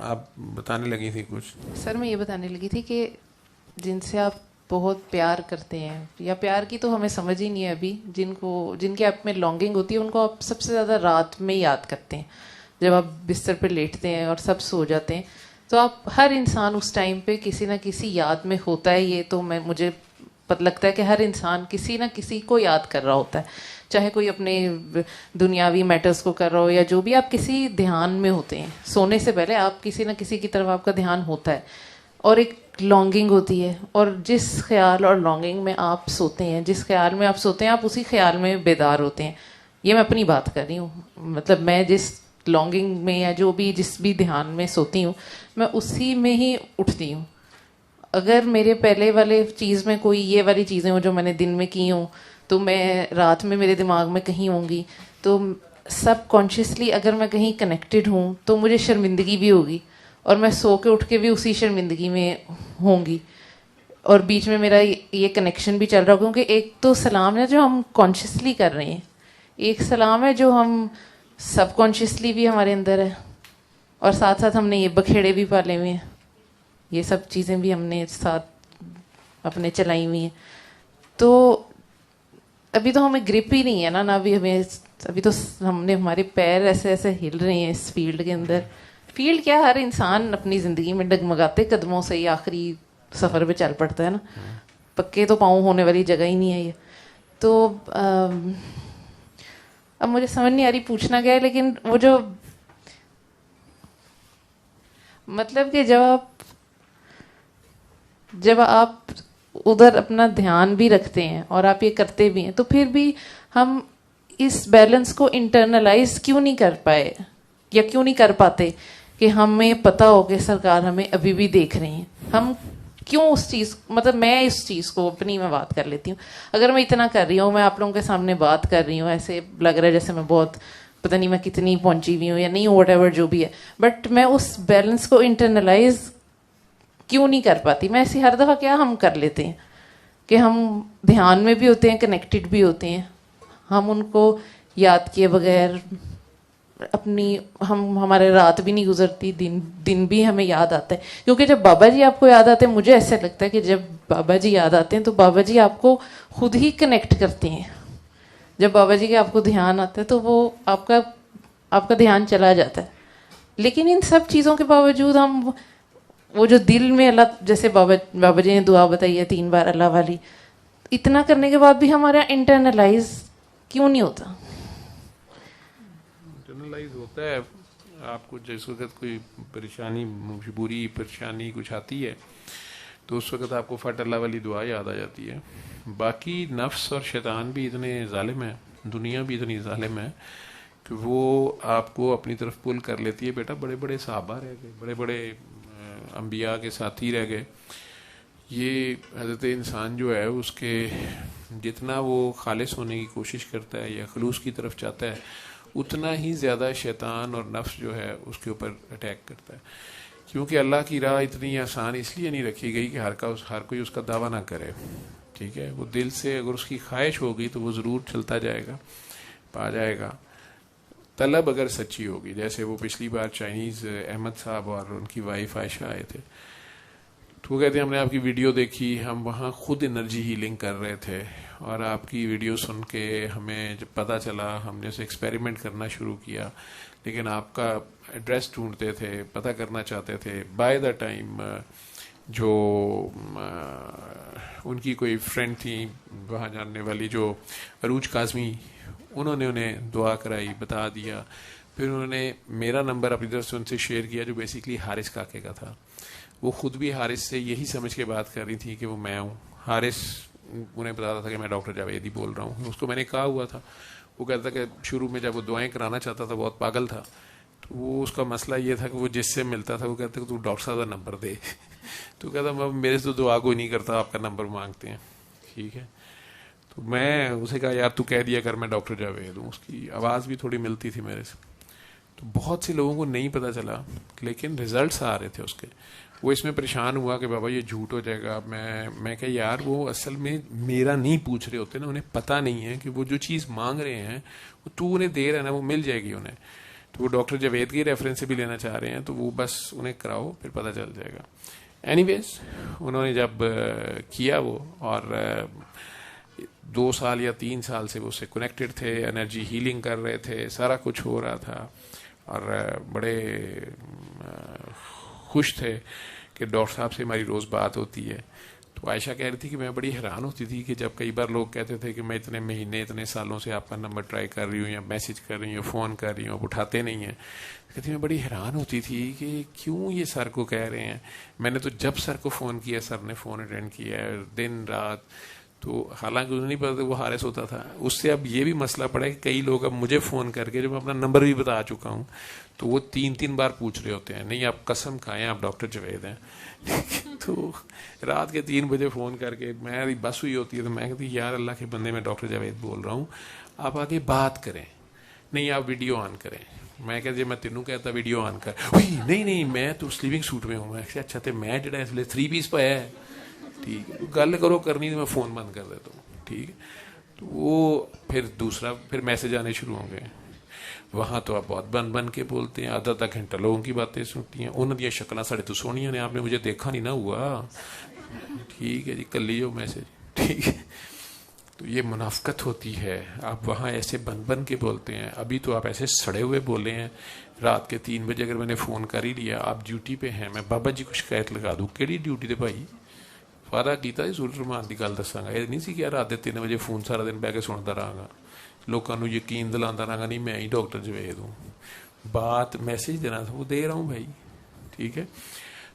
آپ بتانے لگی تھی کچھ. سر میں یہ بتانے لگی تھی کہ جن سے آپ بہت پیار کرتے ہیں, یا پیار کی تو ہمیں سمجھ ہی نہیں ہے ابھی, جن کے آپ میں لانگنگ ہوتی ہے ان کو آپ سب سے زیادہ رات میں یاد کرتے ہیں, جب آپ بستر پہ لیٹتے ہیں اور سب سو جاتے ہیں, تو آپ ہر انسان اس ٹائم پہ کسی نہ کسی یاد میں ہوتا ہے. یہ تو مجھے لگتا ہے کہ ہر انسان کسی نہ کسی کو یاد کر رہا ہوتا ہے, چاہے کوئی اپنے دنیاوی میٹرز کو کر رہا ہو یا جو بھی, آپ کسی دھیان میں ہوتے ہیں. سونے سے پہلے آپ کسی نہ کسی کی طرف آپ کا دھیان ہوتا ہے, اور ایک لانگنگ ہوتی ہے. اور جس خیال اور لانگنگ میں آپ سوتے ہیں, جس خیال میں آپ سوتے ہیں, آپ اسی خیال میں بیدار ہوتے ہیں. یہ میں اپنی بات کر رہی ہوں, مطلب میں جس لانگنگ میں یا جو بھی جس بھی دھیان میں سوتی ہوں, میں اسی میں ہی اٹھتی ہوں. اگر میرے پہلے والے چیز میں کوئی یہ والی چیزیں ہوں جو میں نے دن میں کی ہوں, تو میں رات میں میرے دماغ میں کہیں ہوں گی, تو سب کانشیسلی اگر میں کہیں کنیکٹڈ ہوں تو مجھے شرمندگی بھی ہوگی, اور میں سو کے اٹھ کے بھی اسی شرمندگی میں ہوں گی, اور بیچ میں میرا یہ کنیکشن بھی چل رہا, کیونکہ ایک تو سلام ہے جو ہم کانشیسلی کر رہے ہیں, ایک سلام ہے جو ہم سب کانشیسلی بھی ہمارے اندر ہے, اور ساتھ ساتھ ہم نے یہ بکھیڑے بھی پالے ہوئے ہیں, یہ سب چیزیں بھی ہم نے ساتھ اپنے چلائی ہوئی ہیں. تو ابھی تو ہمیں گرپ ہی نہیں ہے نا ابھی ہمیں, ابھی تو ہم نے ہمارے پیر ایسے ایسے ہل رہے ہیں اس فیلڈ کے اندر. فیلڈ کیا, ہر انسان اپنی زندگی میں ڈگمگاتے قدموں سے ہی آخری سفر پہ چل پڑتا ہے نا, پکے تو پاؤں ہونے والی جگہ ہی نہیں ہے یہ. تو اب مجھے سمجھ نہیں آ رہی پوچھنا کیا ہے, لیکن وہ جو مطلب کہ جب آپ ادھر اپنا دھیان بھی رکھتے ہیں اور آپ یہ کرتے بھی ہیں, تو پھر بھی ہم اس بیلنس کو انٹرنلائز کیوں نہیں کر پائے, یا کیوں نہیں کر پاتے کہ ہمیں پتہ ہو کہ سرکار ہمیں ابھی بھی دیکھ رہے ہیں. ہم کیوں اس چیز, مطلب میں اس چیز کو اپنی میں بات کر لیتی ہوں. اگر میں اتنا کر رہی ہوں, میں آپ لوگوں کے سامنے بات کر رہی ہوں, ایسے لگ رہا ہے جیسے میں بہت پتہ نہیں میں کتنی پہنچی ہوئی ہوں یا نہیں, واٹ ایور جو بھی ہے, بٹ میں اس بیلنس کو انٹرنلائز کیوں نہیں کر پاتی. میں ایسی ہر دفعہ کیا ہم کر لیتے ہیں کہ ہم دھیان میں بھی ہوتے ہیں, کنیکٹڈ بھی ہوتے ہیں, ہم ان کو یاد کیے بغیر اپنی ہمارے رات بھی نہیں گزرتی, دن بھی ہمیں یاد آتا ہے. کیونکہ جب بابا جی آپ کو یاد آتے ہیں, مجھے ایسا لگتا ہے کہ جب بابا جی یاد آتے ہیں تو بابا جی آپ کو خود ہی کنیکٹ کرتے ہیں. جب بابا جی کے آپ کو دھیان آتا ہے تو وہ آپ کا دھیان چلا جاتا ہے. لیکن ان سب چیزوں کے باوجود ہم وہ جو دل میں اللہ, جیسے بابا جی نے دعا بتائی ہے 3 بار اللہ والی, اتنا کرنے کے بعد بھی ہمارا انٹرنلائز کیوں نہیں ہوتا؟ انٹرنلائز ہوتا ہے. آپ کو جس وقت کوئی پریشانی, مجبوری, پریشانی کچھ آتی ہے تو اس وقت آپ کو فٹ اللہ والی دعا یاد آ جاتی ہے. باقی نفس اور شیطان بھی اتنے ظالم ہیں, دنیا بھی اتنی ظالم ہے کہ وہ آپ کو اپنی طرف پل کر لیتی ہے. بیٹا بڑے بڑے صحابہ رہ گئے, بڑے بڑے انبیاء کے ساتھی رہ گئے. یہ حضرت انسان جو ہے اس کے جتنا وہ خالص ہونے کی کوشش کرتا ہے یا خلوص کی طرف چاہتا ہے, اتنا ہی زیادہ شیطان اور نفس جو ہے اس کے اوپر اٹیک کرتا ہے. کیونکہ اللہ کی راہ اتنی آسان اس لیے نہیں رکھی گئی کہ ہر کوئی اس کا دعویٰ نہ کرے. ٹھیک ہے, وہ دل سے اگر اس کی خواہش ہوگی تو وہ ضرور چلتا جائے گا, پا جائے گا. طلب اگر سچی ہوگی, جیسے وہ پچھلی بار چائنیز احمد صاحب اور ان کی وائف عائشہ آئے تھے, تو وہ کہتے ہیں ہم نے آپ کی ویڈیو دیکھی, ہم وہاں خود انرجی ہیلنگ کر رہے تھے, اور آپ کی ویڈیو سن کے ہمیں جب پتہ چلا ہم نے اسے ایکسپیریمنٹ کرنا شروع کیا. لیکن آپ کا ایڈریس ڈھونڈتے تھے, پتہ کرنا چاہتے تھے. بائی دا ٹائم جو ان کی کوئی فرینڈ تھی وہاں جاننے والی, جو عروج کاظمی, انہوں نے انہیں دعا کرائی, بتا دیا. پھر انہوں نے میرا نمبر اپنی طرف سے ان سے شیئر کیا جو بیسیکلی حارث کاکے کا تھا. وہ خود بھی حارث سے یہی سمجھ کے بات کر رہی تھی کہ وہ میں ہوں. حارث انہیں بتاتا تھا کہ میں ڈاکٹر جاویدی بول رہا ہوں. اس کو میں نے کہا ہوا تھا, وہ کہتا کہ شروع میں جب وہ دعائیں کرانا چاہتا تھا بہت پاگل تھا, تو وہ اس کا مسئلہ یہ تھا کہ وہ جس سے ملتا تھا وہ کہتا کہ تو ڈاکٹر صاحب کا نمبر دے. تو کہتا میرے سے تو دعا کوئی نہیں کرتا, آپ کا نمبر مانگتے ہیں. ٹھیک ہے, تو میں اسے کہا یار تو کہہ دیا کر میں ڈاکٹر جاوید ہوں. اس کی آواز بھی تھوڑی ملتی تھی میرے سے. تو بہت سے لوگوں کو نہیں پتہ چلا, لیکن ریزلٹس آ رہے تھے اس کے. وہ اس میں پریشان ہوا کہ بابا یہ جھوٹ ہو جائے گا. میں کہ یار وہ اصل میں میرا نہیں پوچھ رہے ہوتے نا, انہیں پتہ نہیں ہے کہ وہ جو چیز مانگ رہے ہیں وہ تو انہیں دے رہا ہے نا, وہ مل جائے گی انہیں. تو وہ ڈاکٹر جاوید کی ریفرنس سے بھی لینا چاہ رہے ہیں تو وہ بس انہیں کراؤ پھر پتہ چل جائے گا. اینی ویز انہوں نے جب کیا وہ اور 2 سال یا 3 سال سے وہ اس سے کنیکٹڈ تھے, انرجی ہیلنگ کر رہے تھے, سارا کچھ ہو رہا تھا اور بڑے خوش تھے کہ ڈاکٹر صاحب سے ہماری روز بات ہوتی ہے. تو عائشہ کہہ رہی تھی کہ میں بڑی حیران ہوتی تھی کہ جب کئی بار لوگ کہتے تھے کہ میں اتنے مہینے اتنے سالوں سے آپ کا نمبر ٹرائی کر رہی ہوں یا میسج کر رہی ہوں, فون کر رہی ہوں, آپ اٹھاتے نہیں ہیں. کہتی میں بڑی حیران ہوتی تھی کہ کیوں یہ سر کو کہہ رہے ہیں. میں نے تو جب سر کو فون کیا سر نے فون اٹینڈ کیا ہے دن رات. تو حالانکہ انہیں نہیں پتا تھا وہ حارث ہوتا تھا. اس سے اب یہ بھی مسئلہ پڑا ہے کہ کئی لوگ اب مجھے فون کر کے جو میں اپنا نمبر بھی بتا چکا ہوں تو وہ 3 بار پوچھ رہے ہوتے ہیں, نہیں آپ قسم کھائیں آپ ڈاکٹر جاوید ہیں. تو رات کے 3 بجے فون کر کے میری بس ہوئی ہوتی ہے تو میں کہتی یار اللہ کے بندے میں ڈاکٹر جاوید بول رہا ہوں, آپ آگے بات کریں, نہیں آپ ویڈیو آن کریں. میں کہ جی میں تینوں کہتا ویڈیو آن کر, نہیں میں تو سلیونگ سوٹ میں ہوں. میں اچھا تو میں جڑا اس لیے 3 پیس پایا ہے, ٹھیک ہے گل کرو کرنی تو میں فون بند کر دیتا ہوں, ٹھیک ہے. تو وہ پھر میسج آنے شروع ہوں گے. وہاں تو آپ بہت بن کے بولتے ہیں, آدھا گھنٹہ لوگوں کی باتیں سنتی ہیں, انہوں نے شکلیں ساڑھے تو سونیاں نے, آپ نے مجھے دیکھا نہیں نہ ہوا, ٹھیک ہے جی کر لیجو میسج, ٹھیک ہے. تو یہ منافقت ہوتی ہے. آپ وہاں ایسے بن کے بولتے ہیں. ابھی تو آپ ایسے سڑے ہوئے بولے ہیں. رات کے 3 بجے اگر میں نے فون کر ہی لیا, آپ ڈیوٹی پہ ہیں, میں بابا جی کو شکایت لگا دوں, کہڑی ڈیوٹی تے بھائی وعدہ کیتا سی سورت رحمان کی گل دساں گا, یہ نہیں سی کہ رات کے 3 بجے فون سارا دن بہ کے سنتا رہا گا, لوگوں کو یقین دلاتا رہا گا نہیں میں ہی ڈاکٹر جاوید ہوں. بات میسج دینا تھا وہ دے رہا ہوں بھائی, ٹھیک ہے.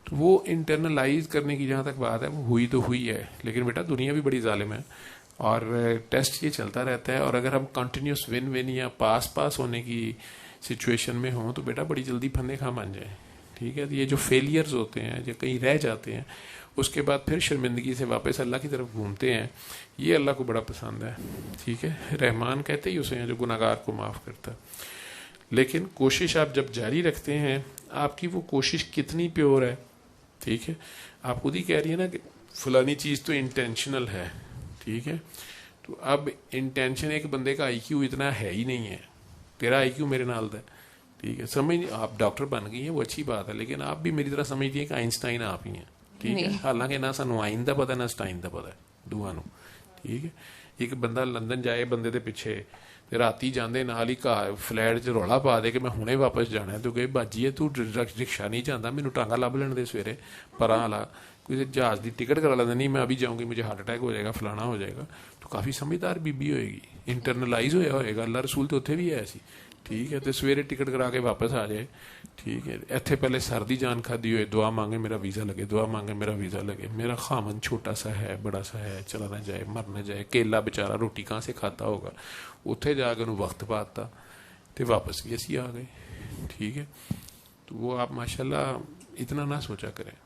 تو وہ انٹرنلائز کرنے کی جہاں تک بات ہے وہ ہوئی تو ہوئی ہے, لیکن بیٹا دنیا بھی بڑی ظالم ہے اور ٹیسٹ یہ چلتا رہتا ہے. اور اگر ہم کنٹینیوس ون یا پاس ہونے کی سچویشن میں ہوں تو بیٹا بڑی جلدی پھندے کھا بن جائیں, ٹھیک ہے. یہ جو فیلئرز ہوتے ہیں جو کہیں رہ جاتے ہیں اس کے بعد پھر شرمندگی سے واپس اللہ کی طرف گھومتے ہیں, یہ اللہ کو بڑا پسند ہے, ٹھیک ہے. رحمان کہتے ہی اسے ہیں جو گناہگار کو معاف کرتا. لیکن کوشش آپ جب جاری رکھتے ہیں, آپ کی وہ کوشش کتنی پیور ہے, ٹھیک ہے. آپ خود ہی کہہ رہی ہیں نا کہ فلانی چیز تو انٹینشنل ہے, ٹھیک ہے. تو اب انٹینشن ایک بندے کا آئی کیو اتنا ہے ہی نہیں ہے, تیرا آئی کیو میرے نال ہے, ٹھیک ہے. سمجھ آپ ڈاکٹر بن گئی ہیں وہ اچھی بات ہے, لیکن آپ بھی میری طرح سمجھتی ہیں کہ آئنسٹائن آپ ہی ہیں, ٹھیک ہے. حالانکہ نہ سانو آئن دا پتا نہ سٹائن دا پتا دونوں, ٹھیک ہے. ایک بندہ لندن جائے بندے دے پیچھے راتی جاندے نال ہی فلیٹ چ رولا پا دے کہ میں ہنے واپس جانا ہے, تو کہ باجی تو رکشا نہیں جانا, مینوں ٹانگا لب لین دے سویرے پراں والا کوئی جہاز دی ٹکٹ کرا لینا, نہیں میں ابھی جاؤں گی مجھے ہارٹ اٹیک ہو جائے گا فلانا ہو جائے گا. تو کافی سمجھدار بی بی ہوئے گی, انٹرنلائز ہویا ہوئے گا. اللہ رسول تو اتنے بھی ہے ایسی, ٹھیک ہے. تو سویرے ٹکٹ کرا کے واپس آ جائے, ٹھیک ہے. اتنے پہلے سردی جان کھدی ہوئے, دعا مانگے میرا ویزا لگے, دعا مانگے میرا ویزا لگے, میرا خامن چھوٹا سا ہے بڑا سا ہے, چلا نہ جائے مر نہ جائے, کیلا بیچارہ روٹی کہاں سے کھاتا ہوگا, اتنے جا کے انہوں وقت پاتا تو واپس بھی اسی آ گئے, ٹھیک ہے. تو وہ آپ ماشاءاللہ اتنا نہ سوچا کریں.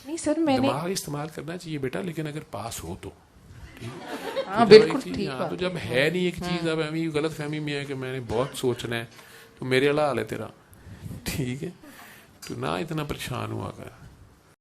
نہیں سر میں دماغ استعمال کرنا چاہیے بیٹا, لیکن اگر پاس ہو تو ہاں بالکل ٹھیک ہے. تو جب ہے نہیں ایک چیز, اب ہمیں غلط فہمی میں ہے کہ میں نے بہت سوچنا ہے تو میرے والا حال ہے تیرا, ٹھیک ہے. تو نہ اتنا پریشان ہوا کر.